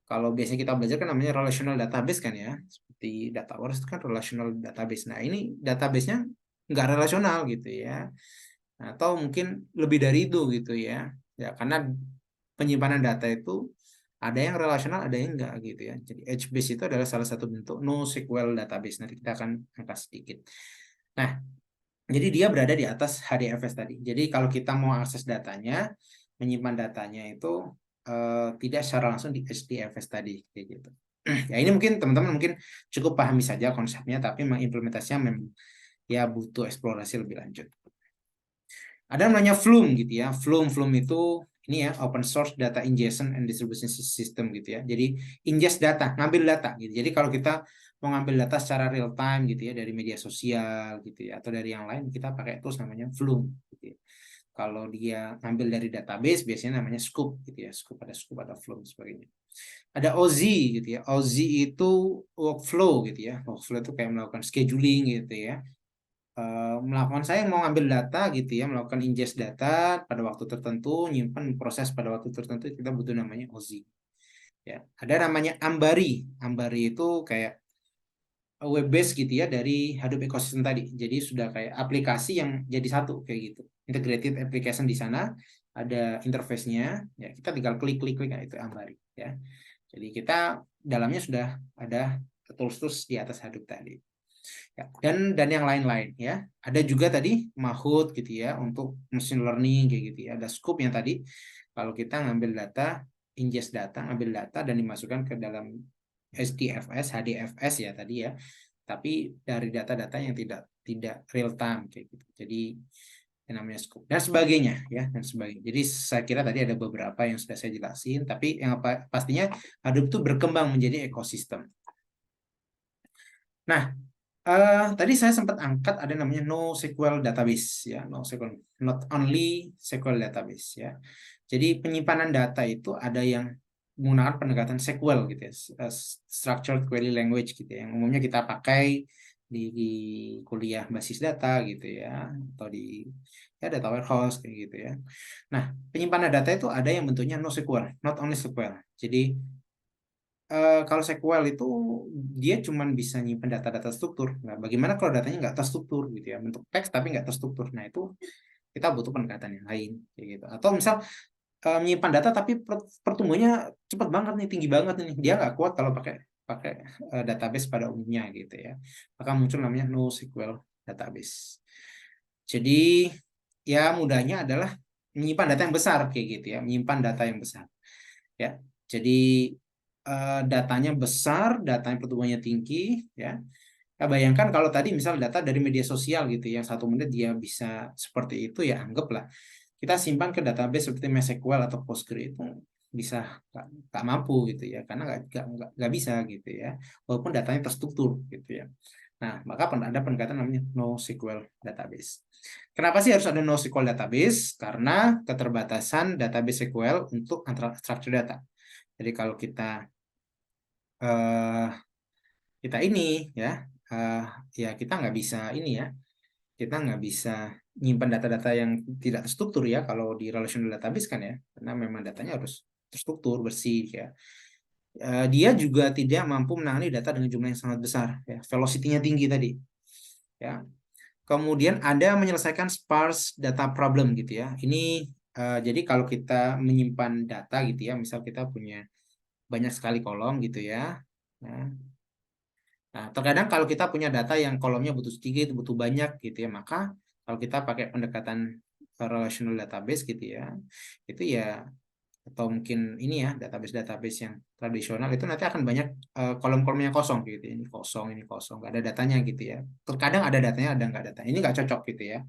kalau biasanya kita belajar kan namanya relational database kan ya, seperti data warehouse itu kan relational database. Nah ini database-nya nggak relasional gitu ya, atau mungkin lebih dari itu gitu ya. Ya karena penyimpanan data itu ada yang relasional, ada yang enggak gitu ya. Jadi HBase itu adalah salah satu bentuk NoSQL database. Nanti kita akan angkat sedikit. Nah, jadi dia berada di atas HDFS tadi. Jadi kalau kita mau akses datanya, menyimpan datanya itu tidak secara langsung di HDFS tadi, kayak gitu. Ya ini mungkin teman-teman mungkin cukup pahami saja konsepnya, tapi mengimplementasinya memang ya butuh eksplorasi lebih lanjut. Ada namanya Flume gitu ya. Flume itu ini ya open source data ingestion and distribution system gitu ya. Jadi ingest data, ngambil data gitu. Jadi kalau kita mau ngambil data secara real time gitu ya dari media sosial gitu ya atau dari yang lain, kita pakai tools namanya Flume gitu ya. Kalau dia ngambil dari database biasanya namanya Scoop gitu ya. Scoop ada Flume sebagainya. Ada OZ gitu ya. OZ itu workflow gitu ya. Workflow itu kayak melakukan scheduling gitu ya. Melakukan saya mau ngambil data gitu ya, melakukan ingest data pada waktu tertentu, nyimpan proses pada waktu tertentu, kita butuh namanya OZ. Ya, ada namanya Ambari. Ambari itu kayak web base gitu ya dari Hadoop ecosystem tadi. Jadi sudah kayak aplikasi yang jadi satu kayak gitu. Integrated application di sana ada interface-nya. Ya, kita tinggal klik-klik-klik, nah, itu Ambari ya. Jadi kita dalamnya sudah ada tools-tools di atas Hadoop tadi. Ya, dan yang lain-lain ya. Ada juga tadi Mahout gitu ya untuk machine learning kayak gitu ya. Ada scoop yang tadi kalau kita ngambil data, ingest data, ngambil data dan dimasukkan ke dalam HDFS, HDFS ya tadi ya. Tapi dari data-data yang tidak real time kayak gitu. Jadi yang namanya scoop dan sebagainya ya dan sebagainya. Jadi saya kira tadi ada beberapa yang sudah saya jelasin, tapi yang pastinya Hadoop itu berkembang menjadi ekosistem. Nah, tadi saya sempat angkat ada namanya NoSQL database ya, NoSQL, not only SQL database ya. Jadi penyimpanan data itu ada yang menggunakan pendekatan SQL gitu ya, structured query language gitu ya, yang umumnya kita pakai di kuliah basis data gitu ya, atau di ya data warehouse kayak gitu ya. Nah, penyimpanan data itu ada yang bentuknya NoSQL, not only SQL. Jadi kalau SQL itu dia cuma bisa nyimpen data-data struktur. Nah, bagaimana kalau datanya nggak terstruktur gitu ya, bentuk teks tapi nggak terstruktur. Nah, itu kita butuh pendekatan yang lain kayak gitu. Atau misal menyimpan data tapi pertumbuhannya cepat banget nih, tinggi banget nih. Dia nggak kuat kalau pakai pakai database pada umumnya gitu ya. Maka muncul namanya NoSQL database. Jadi ya mudahnya adalah menyimpan data yang besar kayak gitu ya, menyimpan data yang besar. Ya. Jadi datanya besar, datanya pertumbuhannya tinggi, ya. Nah, bayangkan kalau tadi misal data dari media sosial gitu, yang 1 menit dia bisa seperti itu, ya anggaplah kita simpan ke database seperti MySQL atau Postgre itu bisa nggak mampu gitu ya, karena nggak bisa gitu ya, walaupun datanya terstruktur gitu ya. Nah, maka ada pendekatan namanya NoSQL database. Kenapa sih harus ada NoSQL database? Karena keterbatasan database SQL untuk unstructured data. Jadi kalau eh, kita ini ya eh, ya kita nggak bisa ini ya, kita nggak bisa nyimpan data-data yang tidak terstruktur ya kalau di relational database kan ya, karena memang datanya harus terstruktur bersih ya. Dia juga tidak mampu menangani data dengan jumlah yang sangat besar ya, velocity-nya tinggi tadi ya. Kemudian ada menyelesaikan sparse data problem gitu ya. Ini jadi kalau kita menyimpan data gitu ya, misal kita punya banyak sekali kolom gitu ya. Nah, terkadang kalau kita punya data yang kolomnya butuh sedikit, butuh banyak gitu ya, maka kalau kita pakai pendekatan relational database gitu ya, itu ya atau mungkin ini ya database-database yang tradisional itu nanti akan banyak kolom-kolomnya kosong gitu ya. Ini kosong, nggak ada datanya gitu ya. Terkadang ada datanya, ada nggak data. Ini nggak cocok gitu ya.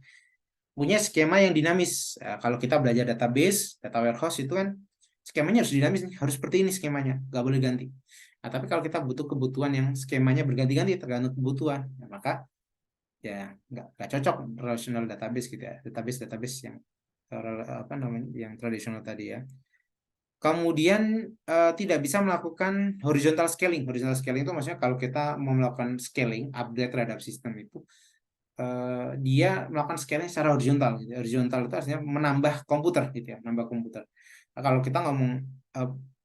Punya skema yang dinamis. Kalau kita belajar database, data warehouse itu kan skemanya harus dinamis nih, harus seperti ini skemanya, nggak boleh ganti. Nah, tapi kalau kita butuh kebutuhan yang skemanya berganti-ganti tergantung kebutuhan, nah, maka ya nggak cocok relational database gitu ya, database yang apa namanya yang tradisional tadi ya. Kemudian tidak bisa melakukan horizontal scaling. Horizontal scaling itu maksudnya kalau kita mau melakukan scaling, upgrade terhadap sistem itu, dia melakukan scaling secara horizontal. Gitu. Horizontal itu artinya menambah komputer, gitu ya, menambah komputer. Nah, kalau kita ngomong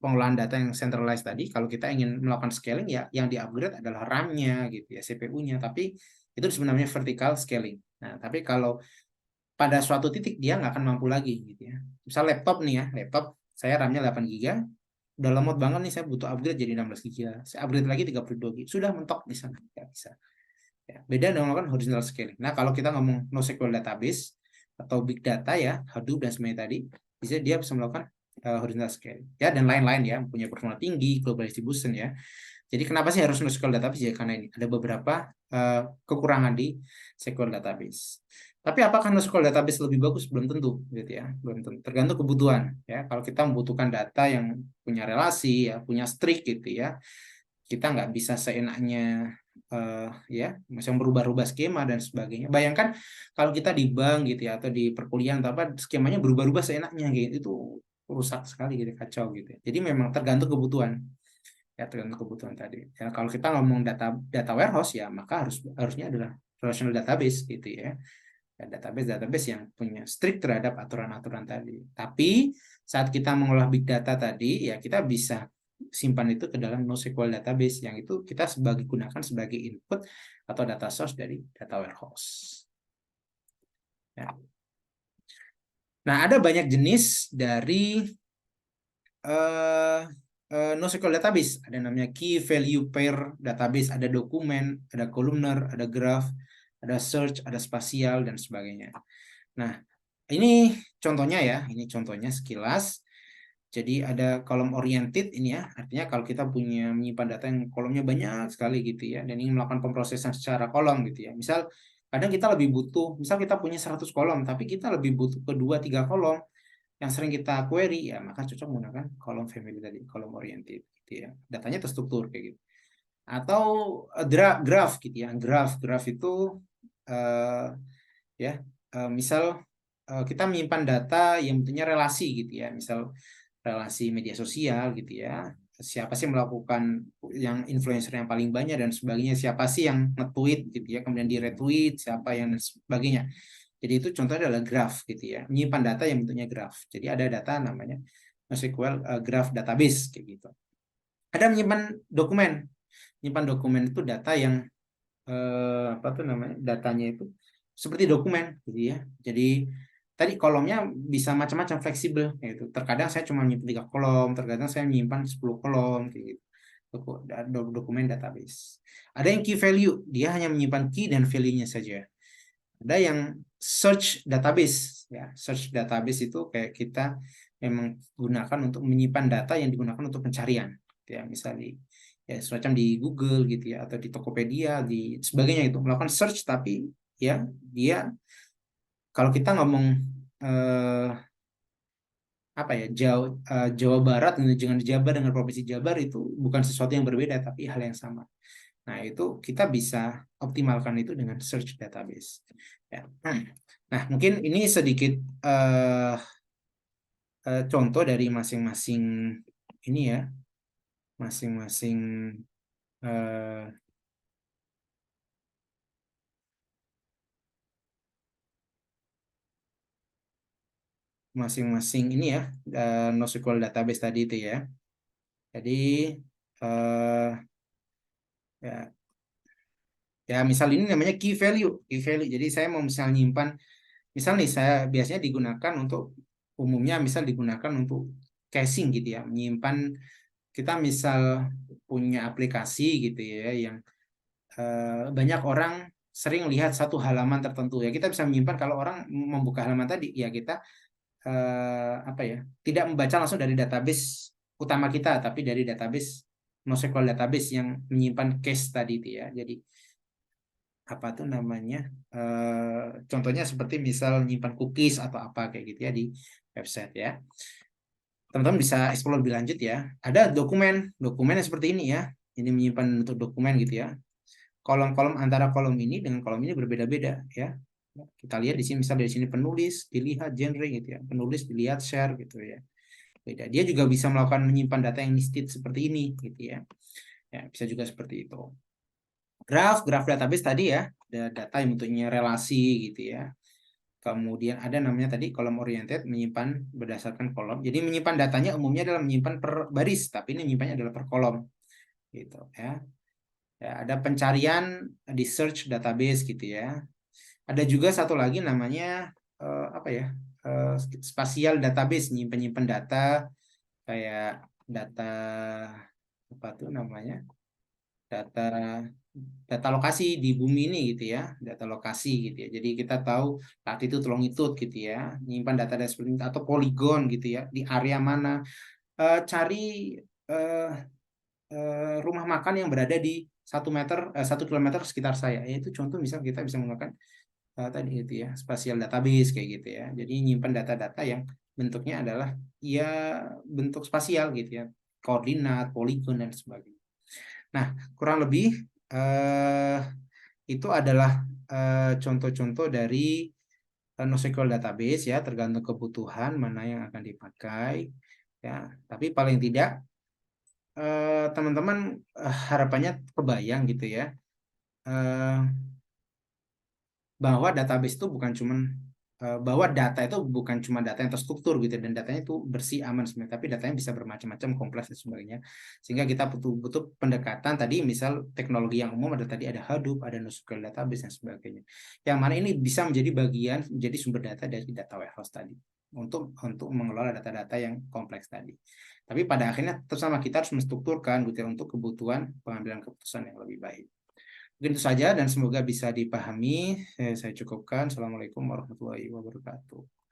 pengolahan data yang centralized tadi, kalau kita ingin melakukan scaling, ya yang di-upgrade adalah RAM-nya, gitu ya, CPU-nya. Tapi itu sebenarnya vertical scaling. Nah, tapi kalau pada suatu titik dia nggak akan mampu lagi, gitu ya. Misal laptop nih ya, laptop saya RAM-nya 8 GB, udah lemot banget nih, saya butuh upgrade jadi 16 GB. Saya upgrade lagi 32 GB, sudah mentok di sana, nggak bisa. Ya, beda dengan melakukan horizontal scaling. Nah, kalau kita ngomong NoSQL database atau big data ya, Hadoop dan sebagainya tadi, dia bisa melakukan horizontal scaling. Ya, dan lain-lain ya, punya performa tinggi, global distribution ya. Jadi kenapa sih harus NoSQL database ya? Karena ini ada beberapa kekurangan di SQL database. Tapi apakah NoSQL database lebih bagus? Belum tentu, gitu ya. Belum tentu. Tergantung kebutuhan. Ya, kalau kita membutuhkan data yang punya relasi, ya, punya streak gitu ya, kita nggak bisa seenaknya ya, misalnya berubah-ubah skema dan sebagainya. Bayangkan kalau kita di bank gitu ya, atau di perkuliahan atau apa, skemanya berubah-ubah seenaknya gitu. Itu rusak sekali gitu, kacau gitu. Jadi memang tergantung kebutuhan. Ya, tergantung kebutuhan tadi. Ya, kalau kita ngomong data warehouse ya, maka harusnya adalah relational database gitu ya. Ya, database yang punya strict terhadap aturan-aturan tadi. Tapi saat kita mengolah big data tadi, ya kita bisa simpan itu ke dalam NoSQL database yang itu kita gunakan sebagai input atau data source dari data warehouse. Ya. Nah, ada banyak jenis dari NoSQL database. Ada namanya key value pair database, ada dokumen, ada columnar, ada graph, ada search, ada spasial, dan sebagainya. Nah, ini contohnya ya, ini contohnya sekilas. Jadi ada kolom oriented ini ya, artinya kalau kita punya menyimpan data yang kolomnya banyak sekali gitu ya, dan ingin melakukan pemrosesan secara kolom gitu ya. Misal kadang kita lebih butuh, misal kita punya 100 kolom, tapi kita lebih butuh ke 2-3 kolom yang sering kita query ya, maka cocok menggunakan kolom family tadi, kolom oriented gitu ya. Datanya terstruktur kayak gitu. Atau graph gitu ya. Graph itu ya misal kita menyimpan data yang bentuknya relasi gitu ya, misal relasi media sosial gitu ya, siapa sih melakukan yang influencer yang paling banyak dan sebagainya, siapa sih yang nge-tweet gitu ya, kemudian di retweet siapa yang dan sebagainya. Jadi itu contohnya adalah graph gitu ya, menyimpan data yang bentuknya graph. Jadi ada data namanya NoSQL graph database kayak gitu. Ada menyimpan dokumen itu data yang apa tuh namanya, datanya itu seperti dokumen gitu ya. Jadi tadi kolomnya bisa macam-macam, fleksibel gitu. Terkadang saya cuma menyimpan 3 kolom, terkadang saya menyimpan 10 kolom kayak gitu. Dokumen database. Ada yang key value, dia hanya menyimpan key dan value-nya saja. Ada yang search database ya. Search database itu kayak kita memang gunakan untuk menyimpan data yang digunakan untuk pencarian ya, misalnya ya semacam di Google gitu ya, atau di Tokopedia, di sebagainya, itu melakukan search. Tapi ya dia, kalau kita ngomong eh, apa ya, Jawa Barat dengan Jabar, dengan provinsi Jabar itu bukan sesuatu yang berbeda tapi hal yang sama. Nah, itu kita bisa optimalkan itu dengan search database. Ya. Nah, mungkin ini sedikit contoh dari masing-masing ini ya, masing-masing eh, masing-masing ini ya, NoSQL database tadi itu ya. Jadi eh, ya, ya misal ini namanya key value, key value. Jadi saya mau misal nyimpan, misal nih saya biasanya digunakan untuk, umumnya misal digunakan untuk caching gitu ya, menyimpan. Kita misal punya aplikasi gitu ya, yang banyak orang sering lihat satu halaman tertentu ya, kita bisa menyimpan. Kalau orang membuka halaman tadi ya, kita apa ya, tidak membaca langsung dari database utama kita, tapi dari database NoSQL database yang menyimpan case tadi itu ya. Jadi apa tuh namanya, contohnya seperti misal menyimpan cookies atau apa kayak gitu ya di website ya. Teman-teman bisa explore lebih lanjut ya. Ada dokumen yang seperti ini ya. Ini menyimpan bentuk dokumen gitu ya. Kolom-kolom antara kolom ini dengan kolom ini berbeda-beda ya. Kita lihat di sini, misal dari sini penulis, dilihat genre gitu ya. Penulis dilihat share gitu ya. Beda. Dia juga bisa melakukan menyimpan data yang nested seperti ini gitu ya. Ya, bisa juga seperti itu. Graph database tadi ya, ada data yang bentuknya relasi gitu ya. Kemudian ada namanya tadi kolom oriented, menyimpan berdasarkan kolom. Jadi menyimpan datanya umumnya adalah menyimpan per baris, tapi ini menyimpannya adalah per kolom gitu ya. Ya, ada pencarian di search database gitu ya. Ada juga satu lagi namanya apa ya? Spasial database, nyimpen data kayak data apa tuh namanya? Data data lokasi di bumi ini gitu ya, data lokasi gitu ya. Jadi kita tahu latitude, longitude gitu ya, nyimpan data dari seperti itu, atau poligon gitu ya, di area mana. Cari eh, rumah makan yang berada di 1 meter 1 kilometer sekitar saya. Ya, itu contoh misal kita bisa menggunakan tadi itu ya, spatial database kayak gitu ya. Jadi nyimpan data-data yang bentuknya adalah ya bentuk spasial gitu ya, koordinat, poligon dan sebagainya. Nah, kurang lebih itu adalah contoh-contoh dari NoSQL database ya, tergantung kebutuhan mana yang akan dipakai ya. Tapi paling tidak teman-teman harapannya kebayang gitu ya, eh, bahwa database itu bukan cuman bahwa data itu bukan cuma data yang terstruktur gitu, dan datanya itu bersih aman sebenarnya, tapi datanya bisa bermacam-macam, kompleks dan sebagainya, sehingga kita butuh butuh pendekatan tadi, misal teknologi yang umum ada tadi, ada Hadoop, ada NoSQL database dan sebagainya, yang mana ini bisa menjadi bagian, menjadi sumber data dari data warehouse tadi, untuk mengelola data-data yang kompleks tadi. Tapi pada akhirnya terutama kita harus menstrukturkan gitu ya, untuk kebutuhan pengambilan keputusan yang lebih baik. Mungkin itu saja dan semoga bisa dipahami. Saya cukupkan. Assalamualaikum warahmatullahi wabarakatuh.